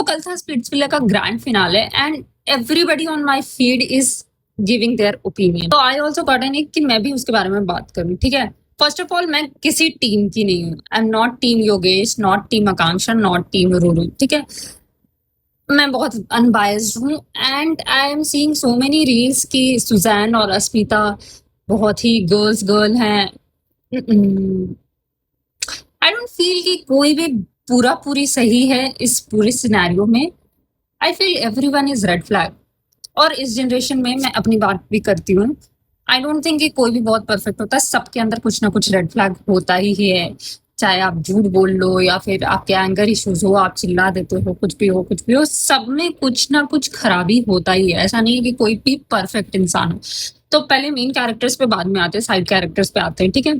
कल था स्प्लिट्सविला का grand finale and everybody on my feed is giving their opinion. तो आई ऑल्सो गॉट एन एक कि मैं भी उसके बारे में बात करूं, ठीक है। फर्स्ट ऑफ ऑल, मैं किसी टीम की नहीं हूँ। I am not team Yogesh, not team Akanksha, not team Ruru, ठीक है। मैं बहुत अनबायस्ड हूँ and I am seeing so many reels कि सुजैन और अस्मिता बहुत ही गर्ल्स गर्ल हैं। आई डोंट फील कि कोई भी पूरा पूरी सही है इस पूरे सिनेरियो में। I feel everyone is red flag. और इस जनरेशन में मैं अपनी बात भी करती हूँ, आई डोंट थिंक कि कोई भी बहुत परफेक्ट होता है। सबके अंदर कुछ ना कुछ रेड फ्लैग होता ही है। चाहे आप झूठ बोल लो या फिर आपके एंगर इश्यूज हो, आप चिल्ला देते हो, कुछ भी हो, सब में कुछ ना कुछ खराबी होता ही है। ऐसा नहीं है कि कोई भी परफेक्ट इंसान हो। तो पहले मेन कैरेक्टर्स पे बाद में आते हैं, साइड कैरेक्टर्स पे आते हैं, ठीक है।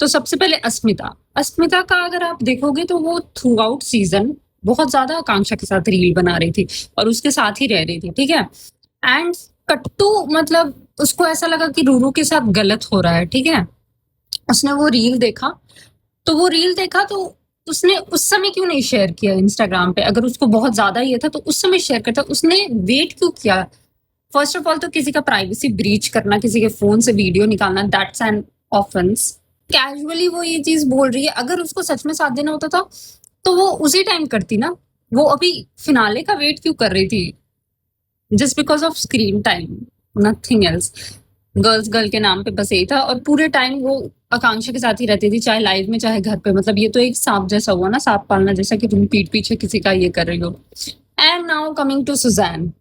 तो सबसे पहले अस्मिता का अगर आप देखोगे तो वो थ्रू आउट सीजन बहुत ज्यादा आकांक्षा के साथ रील बना रही थी और उसके साथ ही रह रही थी, ठीक है। एंड कट्टू मतलब उसको ऐसा लगा कि रूरू के साथ गलत हो रहा है, ठीक है। उसने वो रील देखा तो उसने उस समय क्यों नहीं शेयर किया इंस्टाग्राम पे? अगर उसको बहुत ज्यादा ये था तो उस समय शेयर करता। उसने वेट क्यों किया? फर्स्ट ऑफ ऑल तो किसी का प्राइवेसी ब्रीच करना, किसी के फोन से वीडियो निकालना, दैट्स एन ऑफेंस। कैजुअली वो ये चीज बोल रही है। अगर उसको सच में साथ देना होता था तो वो उसी टाइम करती ना। वो अभी फिनाले का वेट क्यों कर रही थी? Just because of screen time, nothing else. Girls girl के नाम पे बस यही था। और पूरे टाइम वो आकांक्षा के साथ ही रहती थी, चाहे लाइव में चाहे घर पे। मतलब ये तो एक सांप जैसा हुआ ना, सांप पालना जैसा, कि तुम पीठ पीछे किसी का ये कर रही हो। And now coming to Suzanne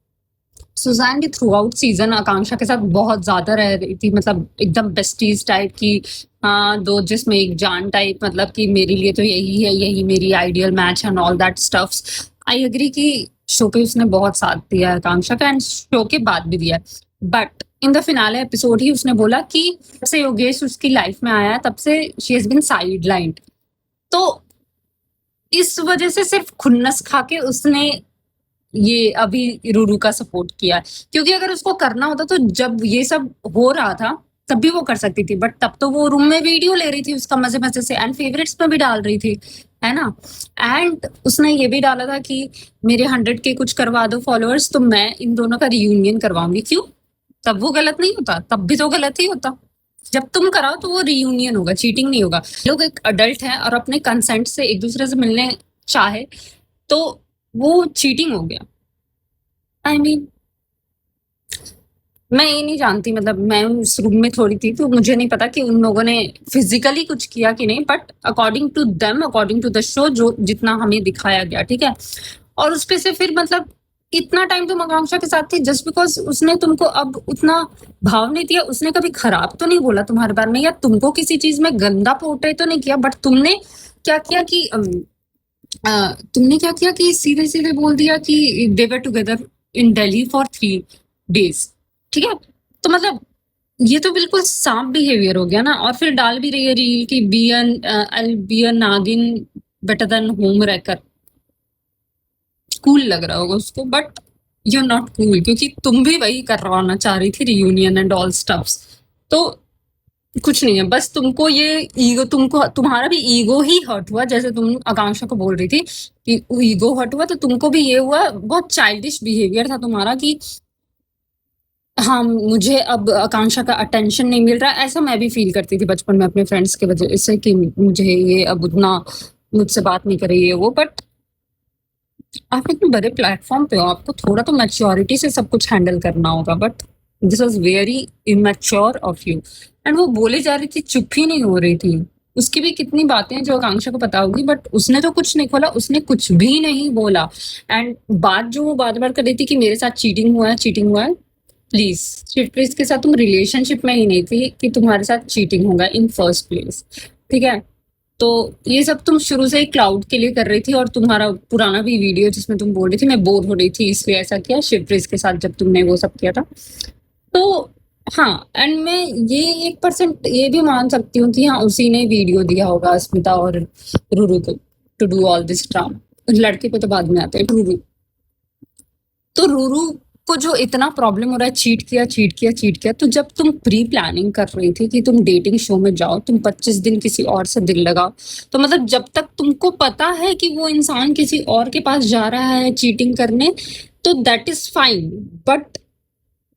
भी थ्रू आउट सीजन आकांक्षा के साथ बहुत ज्यादा रह रही थी। मतलब एकदम बेस्टीज टाइप की, हाँ, दो जिसमें एक जान टाइप। मतलब कि मेरे लिए तो यही है, यही मेरी ideal match and all that stuffs. I agree कि शो पे उसने बहुत साथ दिया है आकांक्षा का एंड शो के बाद भी दिया है। But in the finale episode ही उसने बोला कि जब से योगेश उसकी लाइफ में आया तब से शी हैज बीन साइडलाइंड। तो इस वजह से सिर्फ खुन्नस खा के उसने ये अभी रूरू का सपोर्ट किया। क्योंकि अगर उसको करना होता तो जब ये सब हो रहा था तब भी वो कर सकती थी। बट तब तो वो रूम में वीडियो ले रही थी उसका मजे मजे से एंड फेवरेट्स में भी डाल रही थी, है ना। एंड उसने ये भी डाला था कि मेरे 100 के कुछ करवा दो फॉलोअर्स तो मैं इन दोनों का रियूनियन करवाऊंगी। क्यों? तब वो गलत नहीं होता? तब भी तो गलत ही होता। जब तुम कराओ तो वो रियूनियन होगा, चीटिंग नहीं होगा। लोग एक अडल्ट है और अपने कंसेंट से एक दूसरे से मिलने चाहे तो वो चीटिंग हो गया। आई मीन मैं ये नहीं जानती, मतलब मैं उस रूम में थोड़ी थी तो मुझे नहीं पता कि उन लोगों ने फिजिकली कुछ किया कि नहीं। But according to them, according to the show, जो जितना हमें दिखाया गया, ठीक है। और उसपे से फिर मतलब इतना टाइम तुम आकांक्षा के साथ थी जस्ट बिकॉज उसने तुमको अब उतना भाव नहीं दिया। उसने कभी खराब तो नहीं बोला तुम्हारे बारे में या तुमको किसी चीज में गंदा पोर्ट्रे तो नहीं किया। बट तुमने क्या किया कि सीधे सीधे बोल दिया कि they were together in Delhi for 3 days, ठीक है। तो मतलब ये तो बिल्कुल सांप बिहेवियर हो गया ना। और फिर डाल भी रही है रील की be a nagin better than home wrecker. Cool लग रहा होगा उसको but you are not cool, क्योंकि तुम भी वही करवाना चाह रही थी, रियूनियन एंड ऑल स्टफ्स। तो कुछ नहीं है, बस तुमको ये ईगो, तुमको तुम्हारा भी ईगो ही हर्ट हुआ। जैसे तुम आकांक्षा को बोल रही थी कि ईगो हर्ट हुआ तो तुमको भी ये हुआ। बहुत चाइल्डिश बिहेवियर था तुम्हारा कि हाँ, मुझे अब आकांक्षा का अटेंशन नहीं मिल रहा। ऐसा मैं भी फील करती थी बचपन में अपने फ्रेंड्स की वजह से कि मुझे ये अब उतना मुझसे बात नहीं कर रही है वो। बट आप इतने बड़े प्लेटफॉर्म पे हो, आपको थोड़ा तो मैच्योरिटी से सब कुछ हैंडल करना होगा। But this was very immature of you. And वो बोले जा रही थी, चुप ही नहीं हो रही थी। उसकी भी कितनी बातें हैं जो आकांक्षा को पता होगी बट उसने तो कुछ नहीं खोला, उसने कुछ भी नहीं बोला। एंड बात जो वो बार बार कर रही थी कि मेरे साथ चीटिंग हुआ है। प्लीज, शिवप्रीत के साथ तुम रिलेशनशिप में ही नहीं थी कि तुम्हारे साथ चीटिंग होगा इन फर्स्ट प्लेस, ठीक है। तो ये सब तुम शुरू से ही क्लाउड के लिए कर रही थी। और तुम्हारा पुराना भी वीडियो जिसमें तुम बोल रही थी मैं बोर हो रही थी इसलिए ऐसा किया शिवप्रीत के साथ जब तुमने वो सब किया था। तो हाँ, एंड मैं ये 1% ये भी मान सकती हूँ कि हाँ, उसी ने वीडियो दिया होगा अस्मिता और रूरू को to do all this drama. लड़के पे तो बाद में आते हैं। रूरू को जो इतना प्रॉब्लम हो रहा है, चीट किया, चीट किया, चीट किया, तो जब तुम प्री प्लानिंग कर रही थी कि तुम डेटिंग शो में जाओ, तुम 25 दिन किसी और से दिल लगाओ, तो मतलब जब तक तुमको पता है कि वो इंसान किसी और के पास जा रहा है चीटिंग करने, तो दैट इज फाइन। बट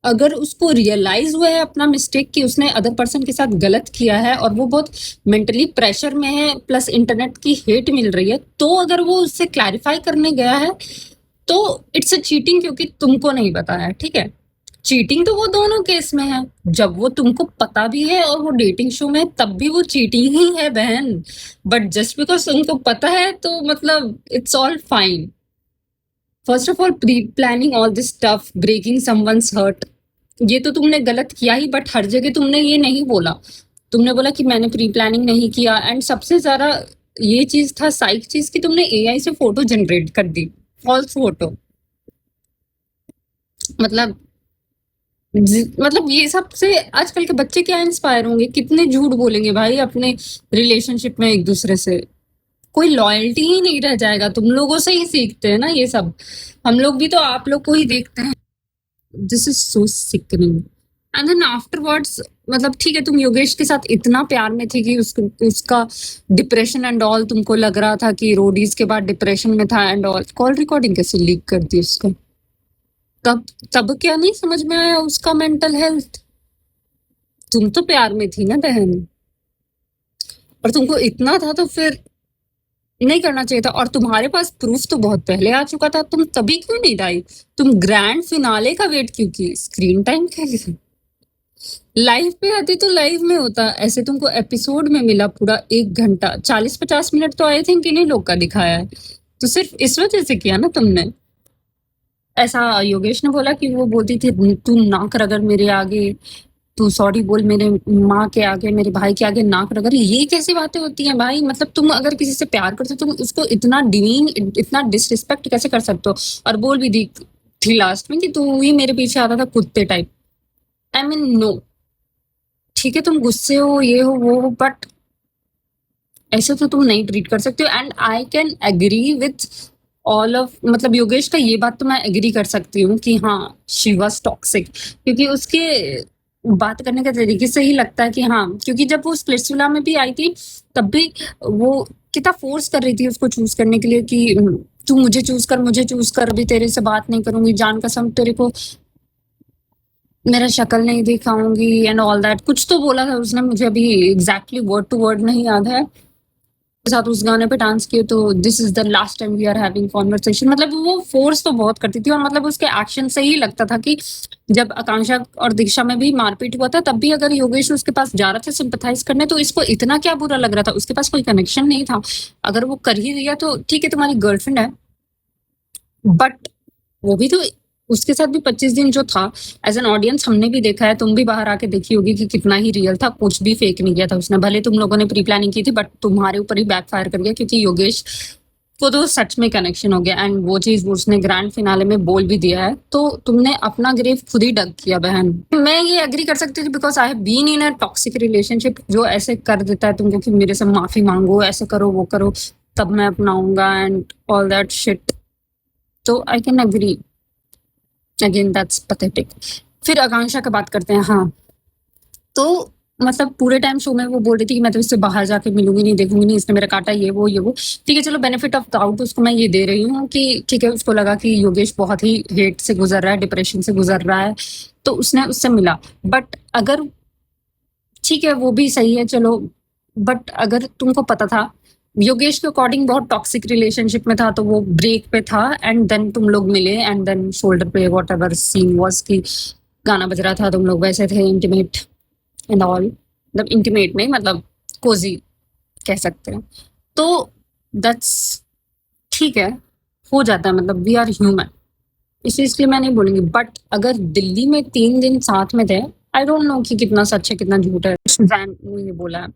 अगर उसको रियलाइज हुआ है अपना मिस्टेक कि उसने अदर पर्सन के साथ गलत किया है और वो बहुत मेंटली प्रेशर में है, प्लस इंटरनेट की हेट मिल रही है, तो अगर वो उससे क्लैरिफाई करने गया है तो इट्स अ चीटिंग, क्योंकि तुमको नहीं पता है। ठीक है, चीटिंग तो वो दोनों केस में है, जब वो तुमको पता भी है और वो डेटिंग शो में है, तब भी वो चीटिंग ही है बहन। बट जस्ट बिकॉज तुमको पता है तो मतलब it's all fine. First of all, pre planning all this stuff, breaking someone's heart, ये तो तुमने गलत किया ही, बट हर जगह तुमने ये नहीं बोला। तुमने बोला कि मैंने प्री प्लानिंग नहीं किया, एंड सबसे ज्यादा ये चीज था साइक चीज की तुमने एआई से फोटो जनरेट कर दी, फॉल्स फोटो। मतलब मतलब ये सब से आजकल के बच्चे क्या इंस्पायर होंगे, कितने झूठ बोलेंगे भाई अपने रिलेशनशिप में एक दूसरे से। कोई लॉयल्टी ही नहीं रह जाएगा, तुम लोगों से ही सीखते हैं ना ये सब। हम लोग भी तो आप लोग को ही देखते हैं। This is so sickening. And then afterwards, मतलब ठीक है, तुम योगेश के साथ इतना प्यार में थी कि उसका डिप्रेशन एंड ऑल तुमको लग रहा था कि रोडीज के बाद डिप्रेशन में था एंड ऑल। कॉल रिकॉर्डिंग कैसे लीक कर दी उसका? तब तब क्या नहीं समझ में आया उसका मेंटल हेल्थ? तुम तो प्यार में थी ना बहन, और तुमको इतना था तो फिर नहीं करना चाहिए था। और तुम्हारे पास प्रूफ तो बहुत पहले आ चुका था, तुम तभी क्यों नहीं लाई? तुम ग्रैंड फिनाले का वेट क्यों की? स्क्रीन टाइम का लाइव पे आती तो लाइव में होता। ऐसे तुमको एपिसोड में मिला पूरा 1 घंटा, 40-50 मिनट तो आई थिंक इन्हीं लोग का दिखाया है, तो सिर्फ इस वजह से किया ना तुमने ऐसा। योगेश ने बोला कि वो बोलती थी तू नाक रगड़ मेरे आगे, तू सॉरी बोल मेरे माँ के आगे, मेरे भाई के आगे नाक रगड़। ये कैसी बातें होती हैं भाई? मतलब तुम अगर किसी से प्यार करते हो तुम उसको इतना डिमीन, इतना डिसरिस्पेक्ट कैसे कर सकते हो? और बोल भी दी थी लास्ट में कि तू ही मेरे पीछे आता था कुत्ते टाइप। आई मीन नो, ठीक है तुम गुस्से हो, ये हो वो हो, बट ऐसे तो तुम नहीं ट्रीट कर सकते हो। And I can agree with all of, मतलब योगेश का ये बात तो मैं एग्री कर सकती हूँ कि हाँ शी वॉज टॉक्सिक, क्योंकि उसके बात करने का तरीके से ही लगता है कि हाँ, क्योंकि जब वो स्प्लिट्सविला में भी आई थी तब भी वो कितना फोर्स कर रही थी उसको चूज करने के लिए कि तू मुझे चूज कर, मुझे चूज कर, अभी तेरे से बात नहीं करूंगी, जान कसम तेरे को मेरा शक्ल नहीं दिखाऊंगी एंड ऑल दैट, कुछ तो बोला था उसने, मुझे अभी एग्जैक्टली वर्ड टू वर्ड नहीं याद है। के साथ उस गाने पे डांस किए तो this is the last time we are having conversation. मतलब वो फोर्स तो बहुत करती थी, और मतलब उसके एक्शन से ही लगता था कि जब आकांक्षा और दीक्षा में भी मारपीट हुआ था तब भी अगर योगेश उसके पास जा रहा था सिंपथाइज करने, तो इसको इतना क्या बुरा लग रहा था? उसके पास कोई कनेक्शन नहीं था। अगर वो कर ही दिया तो ठीक है, तुम्हारी गर्लफ्रेंड है, बट वो भी तो, उसके साथ भी 25 दिन जो था, एज एन ऑडियंस हमने भी देखा है, तुम भी बाहर आके देखी होगी कि कितना ही रियल था, कुछ भी फेक नहीं किया था उसने। भले तुम लोगों ने प्री प्लानिंग की थी, बट तुम्हारे ऊपर ही बैकफायर कर गया, क्योंकि योगेश को तो सच में कनेक्शन हो गया, एंड वो चीज उसने ग्रैंड फिनाले में बोल भी दिया है, तो तुमने अपना ग्रेव खुद ही डग किया बहन। मैं ये एग्री कर सकती थी because I have been in a toxic relationship, जो ऐसे कर देता है तुमको कि मेरे से माफी मांगो, ऐसे करो वो करो, तब मैं अपनाऊंगा एंड ऑल दैट शिट। तो I can agree, again that's pathetic. फिर आकांक्षा का बात करते हैं। हाँ, तो मतलब पूरे टाइम शो में वो बोल रही थी कि मैं तो इससे बाहर जाके मिलूंगी नहीं, देखूंगी नहीं, इसने मेरा काटा, ये वो ये वो। ठीक है, चलो बेनिफिट ऑफ डाउट उसको मैं ये दे रही हूँ कि ठीक है, उसको लगा कि योगेश बहुत ही हेट से गुजर रहा है, डिप्रेशन से गुजर रहा है, तो उसने उससे मिला। बट अगर, ठीक है वो भी सही है चलो, बट अगर तुमको पता था योगेश के अकॉर्डिंग बहुत टॉक्सिक रिलेशनशिप में था, तो वो ब्रेक पे था एंड देन तुम लोग मिले, एंड देन शोल्डर पे वॉट एवर सीन वॉज की गाना बज रहा था, तुम लोग वैसे थे इंटीमेट एंड ऑल, मतलब इंटीमेट नहीं, मतलब कोजी कह सकते हैं। तो दैट्स ठीक है, हो जाता है, मतलब वी आर ह्यूमन, इस चीज के लिए मैं नहीं बोलूंगी। बट अगर दिल्ली में 3 दिन साथ में थे, आई डोंट नो कि कितना सच है कितना झूठ है, जैन ने ये बोला है,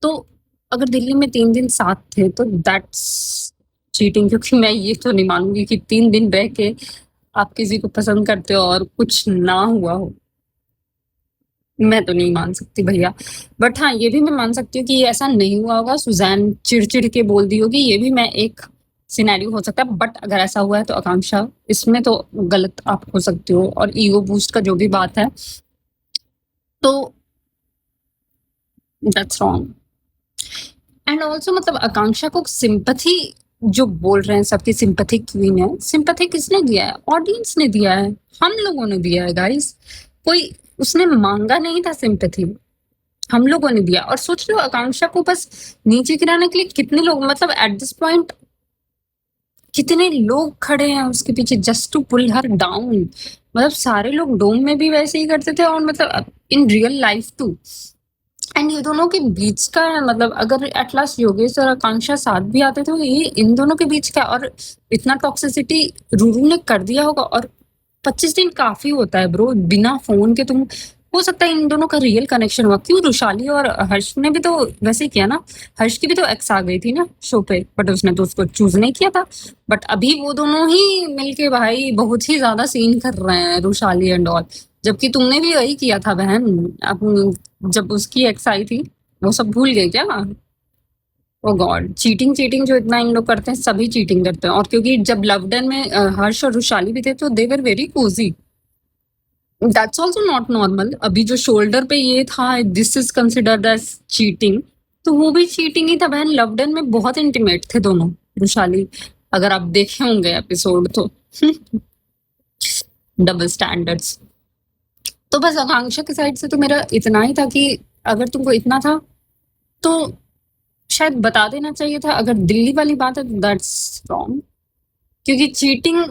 तो अगर दिल्ली में 3 दिन साथ थे तो दैट्स चीटिंग, क्योंकि मैं ये तो नहीं मानूंगी कि 3 दिन रह के आप किसी को पसंद करते हो और कुछ ना हुआ हो। मैं तो नहीं मान सकती भैया। बट हाँ, ये भी मैं मान सकती हूँ कि ये ऐसा नहीं हुआ होगा, सुजैन चिड़ चिड़ के बोल दी होगी, ये भी मैं एक सिनेरियो हो सकता है, बट अगर ऐसा हुआ है तो आकांक्षा इसमें तो गलत आप हो सकते हो, और ईगो बूस्ट का जो भी बात है तो दैट्स रॉन्ग। एंड ऑल्सो मतलब आकांक्षा को सिंपैथी जो बोल रहे हैं सबकी सिंपैथी क्वीन है, सिंपैथी किसने दिया है? ऑडियंस ने दिया है, हम लोगों ने दिया है गाइस। कोई उसने मांगा नहीं था सिंपैथी, हम लोगों ने दिया। और सोच लो आकांक्षा को बस नीचे गिराने के लिए कितने लोग, मतलब एट दिस पॉइंट कितने लोग खड़े हैं उसके पीछे just to pull her down. मतलब सारे लोग डोम में भी वैसे ही करते थे, और मतलब in real life too. And ये दोनों के बीच का मतलब अगर एट लास्ट योगेश और आकांक्षा साथ भी आते तो ये इन दोनों के बीच का, और इतना टॉक्सिसिटी रूरू ने कर दिया होगा। और 25 दिन काफी होता है ब्रो, बिना फोन के तुम, हो सकता है इन दोनों का रियल कनेक्शन हुआ। क्यों रुशाली और हर्ष ने भी तो वैसे ही किया ना, हर्ष की भी तो एक्स आ गई थी ना शो पे, बट उसने तो उसको चूज नहीं किया था। बट अभी वो दोनों ही मिलके भाई बहुत ही ज्यादा सीन कर रहे हैं, रुशाली एंड ऑल। जबकि तुमने भी वही किया था बहन, अब जब उसकी एक्स आई थी, वो सब भूल गए क्या? ओ गॉड, चीटिंग चीटिंग जो इतना इन लोग करते हैं, सभी चीटिंग करते हैं। और क्योंकि जब लवडन में हर्ष और रुशाली भी थे तो they were very cozy, that's also not normal. अभी जो शोल्डर पे ये था, this is considered as cheating, तो वो भी चीटिंग ही था बहन। लवडन में बहुत इंटीमेट थे दोनों, रुशाली, अगर आप देखे होंगे एपिसोड तो। Double standards. तो बस आकांक्षा की साइड से तो मेरा इतना ही था कि अगर तुमको इतना था तो शायद बता देना चाहिए था। अगर दिल्ली वाली बात है तो दैट्स रॉन्ग, क्योंकि चीटिंग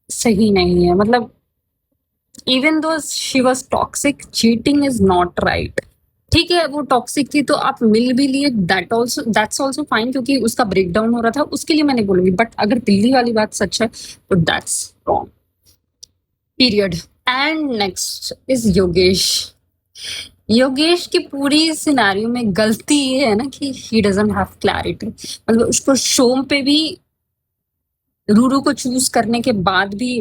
सही नहीं है। मतलब even though she was toxic, cheating is not right. ठीक है वो टॉक्सिक थी तो आप मिल भी लिए, दैट्स ऑल्सो फाइन, क्योंकि उसका ब्रेकडाउन हो रहा था, उसके लिए मैंने बोलूंगी। बट अगर दिल्ली वाली बात सच है तो that's wrong, period. And next is Yogesh. Yogesh की पूरी सिनेरियो में गलती ये है ना कि ही डजंट हैव क्लैरिटी। मतलब उसको शो पे भी रूरू को चूज करने के बाद भी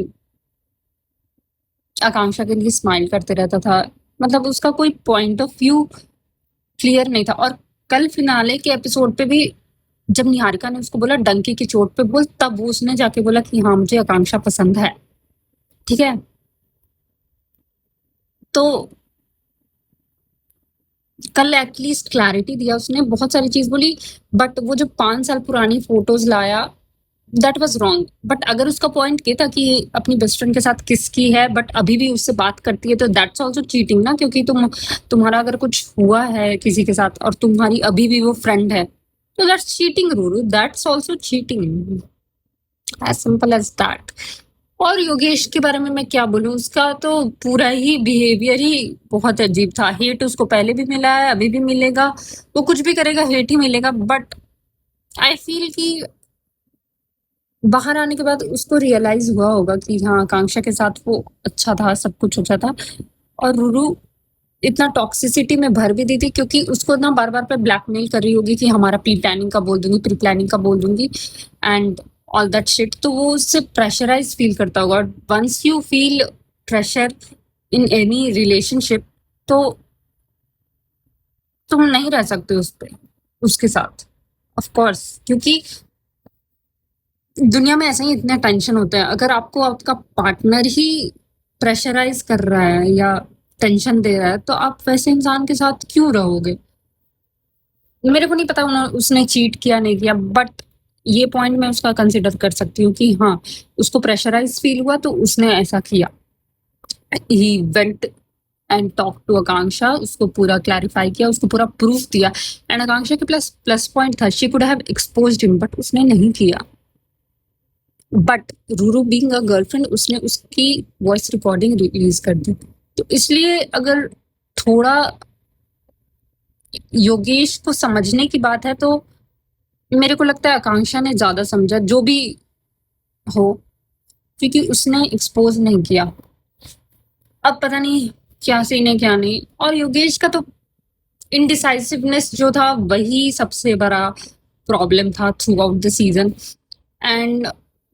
आकांक्षा के लिए स्माइल करते रहता था। मतलब उसका कोई पॉइंट ऑफ व्यू क्लियर नहीं था। और कल फिनाले के एपिसोड पे भी जब निहारिका ने उसको बोला डंकी की चोट पे बोल, तब वो उसने जाके बोला कि हाँ मुझे आकांक्षा पसंद है। ठीक है, तो कल एटलीस्ट क्लैरिटी दिया उसने, बहुत सारी चीज बोली। बट वो जो 5 साल पुरानी फोटोज लाया, दैट वाज रॉन्ग। बट अगर उसका पॉइंट ये था कि अपनी बेस्ट फ्रेंड के साथ किसकी है बट अभी भी उससे बात करती है, तो दैट्स ऑल्सो चीटिंग ना। क्योंकि तुम्हारा अगर कुछ हुआ है किसी के साथ और तुम्हारी अभी भी वो फ्रेंड है, तो that's cheating Ruru, that's also cheating, as simple as that. और योगेश के बारे में मैं क्या बोलूं, उसका तो पूरा ही बिहेवियर ही बहुत अजीब था। हेट उसको पहले भी मिला है, अभी भी मिलेगा, वो कुछ भी करेगा हेट ही मिलेगा। बट आई फील कि बाहर आने के बाद उसको रियलाइज हुआ होगा कि हाँ आकांक्षा के साथ वो अच्छा था, सब कुछ अच्छा था। और रूरू इतना टॉक्सिसिटी में भर भी दी थी, क्योंकि उसको ना बार बार पे ब्लैकमेल कर रही होगी कि हमारा प्री प्लानिंग का बोल दूंगी, प्री प्लानिंग का बोल दूंगी, एंड ऑल दैट शिट। तो वो उससे प्रेशराइज फील करता होगा। Once you feel pressure in any relationship, तो तुम नहीं रह सकते उस पे, उसके साथ, ऑफ कोर्स। क्योंकि दुनिया में ऐसे ही इतने टेंशन होते हैं। अगर आपको आपका पार्टनर ही प्रेशराइज कर रहा है या टेंशन दे रहा है, तो आप वैसे इंसान के साथ क्यों रहोगे? मेरे को नहीं पता उसने चीट किया नहीं किया, बट ये पॉइंट मैं उसका कंसिडर कर सकती हूँ कि हाँ उसको प्रेशराइज फील हुआ तो उसने ऐसा किया। He went and talk to Akanksha, उसको पूरा क्लैरिफाई किया, उसको पूरा प्रूफ दिया। एंड आकांक्षा के प्लस पॉइंट था, she could have exposed him, but उसने नहीं किया। But Ruru being a girlfriend, उसने उसकी वॉइस रिकॉर्डिंग रिलीज कर दी। तो इसलिए अगर थोड़ा योगेश को समझने की बात है तो मेरे को लगता है आकांक्षा ने ज्यादा समझा, जो भी हो, क्योंकि उसने एक्सपोज नहीं किया। अब पता नहीं क्या सीन है क्या नहीं। और योगेश का तो इनडिसाइसिवनेस जो था वही सबसे बड़ा प्रॉब्लम था through out the season. And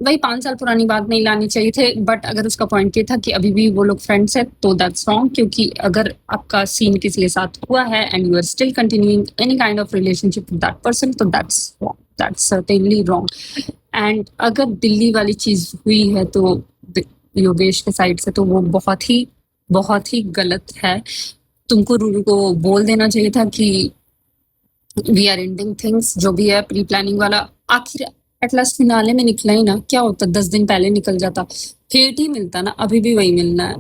वही 5 साल पुरानी बात नहीं लानी चाहिए थे, बट अगर उसका पॉइंट ये था कि अभी भी वो लोग फ्रेंड्स हैं तो दैट्स रॉन्ग, क्योंकि अगर आपका सीन किसी के साथ हुआ है and you are still continuing any kind of relationship with that person, तो दैट्स सर्टेनली रॉन्ग। एंड अगर दिल्ली वाली चीज हुई है तो योगेश के साइड से तो वो बहुत ही गलत है। तुमको रूरू को बोल देना चाहिए था कि वी आर एंडिंग थिंग्स, जो भी है प्री प्लानिंग वाला आखिर एटलास्ट फिनाले में निकला ही ना, क्या होता 10 दिन पहले निकल जाता, फेट ही मिलता ना, अभी भी वही मिलना है,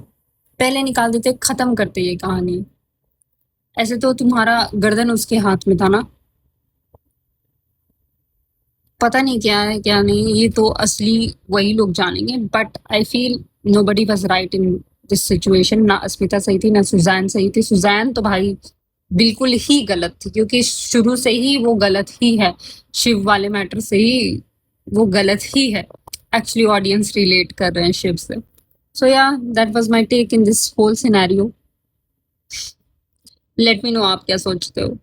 पहले निकाल देते, खत्म करते ये कहानी। ऐसे तो तुम्हारा गर्दन उसके हाथ में था ना, पता नहीं क्या है क्या नहीं, ये तो असली वही लोग जानेंगे, but I feel nobody was right in this situation. ना अस्मिता सही थी, ना सुजैन सही थी। सुजैन तो भाई बिल्कुल ही गलत थी, क्योंकि शुरू से ही वो गलत ही है, शिव वाले मैटर से ही वो गलत ही है। एक्चुअली ऑडियंस रिलेट कर रहे हैं शिव से। सो या that was my take in this whole scenario. Let me know आप क्या सोचते हो।